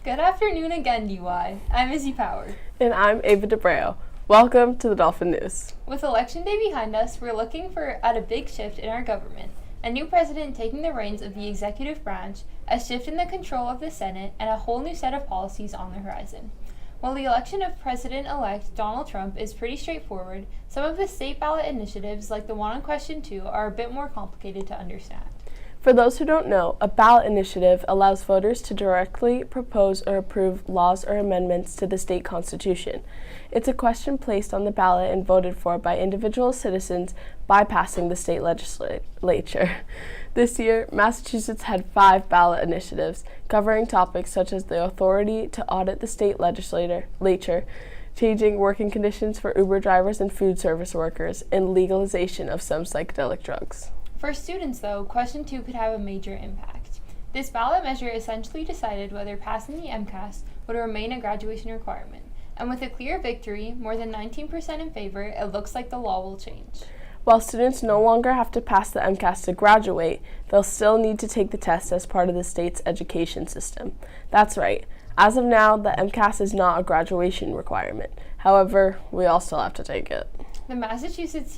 Good afternoon again, DY. I'm Izzy Power. And I'm Ava DeBreo. Welcome to the Dolphin News. With Election Day behind us, we're looking at a big shift in our government. A new president taking the reins of the executive branch, a shift in the control of the Senate, and a whole new set of policies on the horizon. While the election of President-elect Donald Trump is pretty straightforward, some of the state ballot initiatives, like the one on Question 2, are a bit more complicated to understand. For those who don't know, a ballot initiative allows voters to directly propose or approve laws or amendments to the state constitution. It's a question placed on the ballot and voted for by individual citizens bypassing the state legislature. This year, Massachusetts had 5 ballot initiatives covering topics such as the authority to audit the state legislature, changing working conditions for Uber drivers and food service workers, and legalization of some psychedelic drugs. For students, though, Question 2 could have a major impact. This ballot measure essentially decided whether passing the MCAS would remain a graduation requirement. And with a clear victory, more than 19% in favor, it looks like the law will change. While students no longer have to pass the MCAS to graduate, they'll still need to take the test as part of the state's education system. That's right. As of now, the MCAS is not a graduation requirement. However, we all still have to take it. The Massachusetts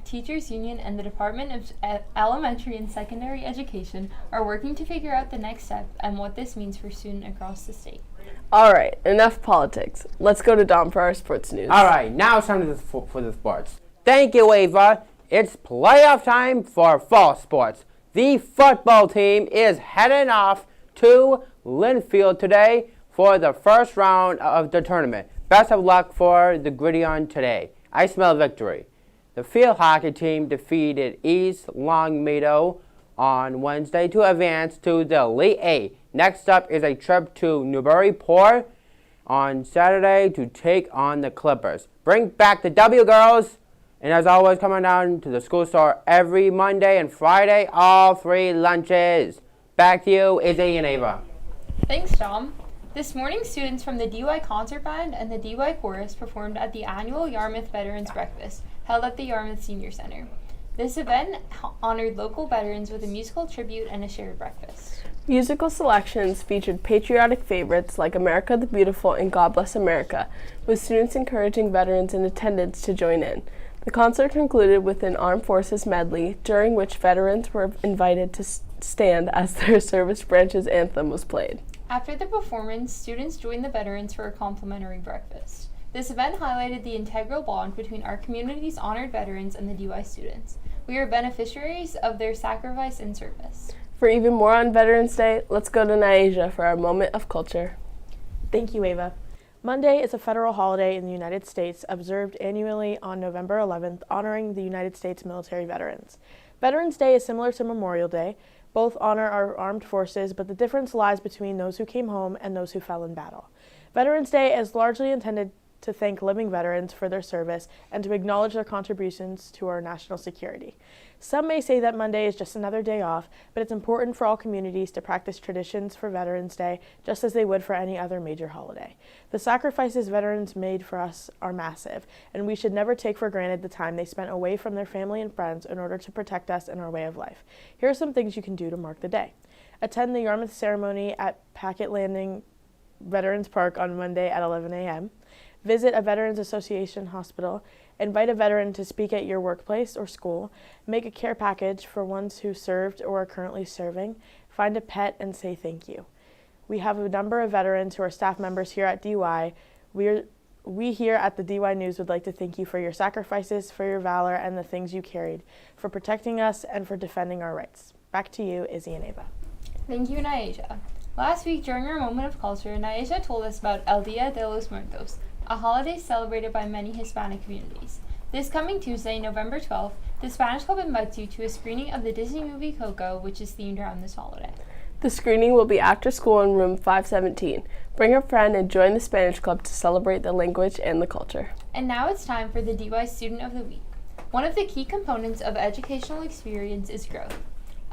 Teachers Union and the Department of Elementary and Secondary Education are working to figure out the next step and what this means for students across the state. All right, enough politics. Let's go to Dom for our sports news. All right, now it's time for the sports. Thank you, Ava. It's playoff time for fall sports. The football team is heading off to Linfield today for the first round of the tournament. Best of luck for the Gridiron today. I smell victory. The field hockey team defeated East Longmeadow on Wednesday to advance to the Elite Eight. Next up is a trip to Newburyport on Saturday to take on the Clippers. Bring back the W, girls! And as always, coming down to the school store every Monday and Friday, all free lunches. Back to you, Izzy and Ava. Thanks, Tom. This morning, students from the DY Concert Band and the DY Chorus performed at the annual Yarmouth Veterans Breakfast, held at the Yarmouth Senior Center. This event honored local veterans with a musical tribute and a shared breakfast. Musical selections featured patriotic favorites like America the Beautiful and God Bless America, with students encouraging veterans in attendance to join in. The concert concluded with an Armed Forces medley, during which veterans were invited to stand as their service branch's anthem was played. After the performance, students joined the veterans for a complimentary breakfast. This event highlighted the integral bond between our community's honored veterans and the DY students. We are beneficiaries of their sacrifice and service. For even more on Veterans Day, let's go to Naija for our moment of culture. Thank you, Ava. Monday is a federal holiday in the United States observed annually on November 11th, honoring the United States military veterans. Veterans Day is similar to Memorial Day. Both honor our armed forces, but the difference lies between those who came home and those who fell in battle. Veterans Day is largely intended to thank living veterans for their service and to acknowledge their contributions to our national security. Some may say that Monday is just another day off, but it's important for all communities to practice traditions for Veterans Day just as they would for any other major holiday. The sacrifices veterans made for us are massive, and we should never take for granted the time they spent away from their family and friends in order to protect us and our way of life. Here are some things you can do to mark the day. Attend the Yarmouth ceremony at Packet Landing Veterans Park on Monday at 11 a.m. Visit a Veterans Association hospital. Invite a veteran to speak at your workplace or school. Make a care package for ones who served or are currently serving. Find a pet and say thank you. We have a number of veterans who are staff members here at DY. We here at the DY News would like to thank you for your sacrifices, for your valor, and the things you carried, for protecting us and for defending our rights. Back to you, Izzy and Ava. Thank you, Naija. Last week, during our moment of culture, Naija told us about El Dia de los Muertos, a holiday celebrated by many Hispanic communities. This coming Tuesday, November 12th, the Spanish Club invites you to a screening of the Disney movie Coco, which is themed around this holiday. The screening will be after school in room 517. Bring a friend and join the Spanish Club to celebrate the language and the culture. And now it's time for the DY Student of the Week. One of the key components of educational experience is growth.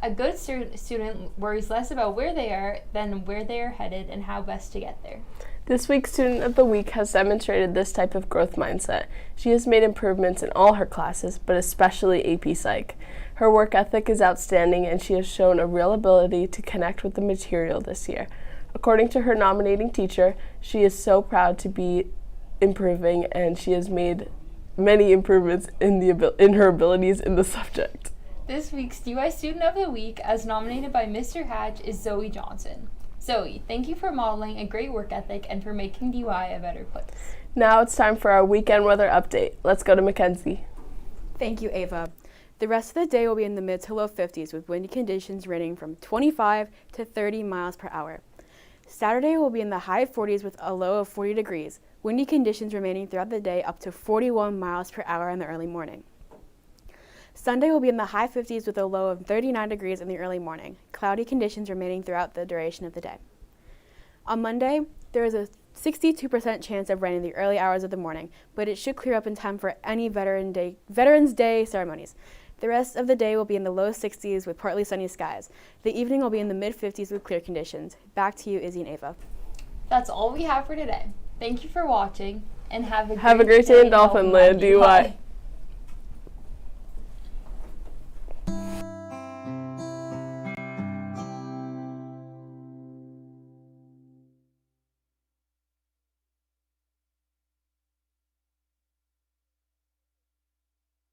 A good student worries less about where they are than where they are headed and how best to get there. This week's Student of the Week has demonstrated this type of growth mindset. She has made improvements in all her classes, but especially AP Psych. Her work ethic is outstanding, and she has shown a real ability to connect with the material this year. According to her nominating teacher, she is so proud to be improving, and she has made many improvements in her abilities in the subject. This week's DUI Student of the Week, as nominated by Mr. Hatch, is Zoe Johnson. Zoe, thank you for modeling a great work ethic and for making DUI a better place. Now it's time for our weekend weather update. Let's go to Mackenzie. Thank you, Ava. The rest of the day will be in the mid to low 50s with windy conditions ranging from 25 to 30 miles per hour. Saturday will be in the high 40s with a low of 40 degrees, windy conditions remaining throughout the day up to 41 miles per hour in the early morning. Sunday will be in the high 50s with a low of 39 degrees in the early morning, cloudy conditions remaining throughout the duration of the day. On Monday, there is a 62% chance of rain in the early hours of the morning, but it should clear up in time for any Veterans Day ceremonies. The rest of the day will be in the low 60s with partly sunny skies. The evening will be in the mid 50s with clear conditions. Back to you, Izzy and Ava. That's all we have for today. Thank you for watching, and have a Have a great day in Dolphin Land, DUI.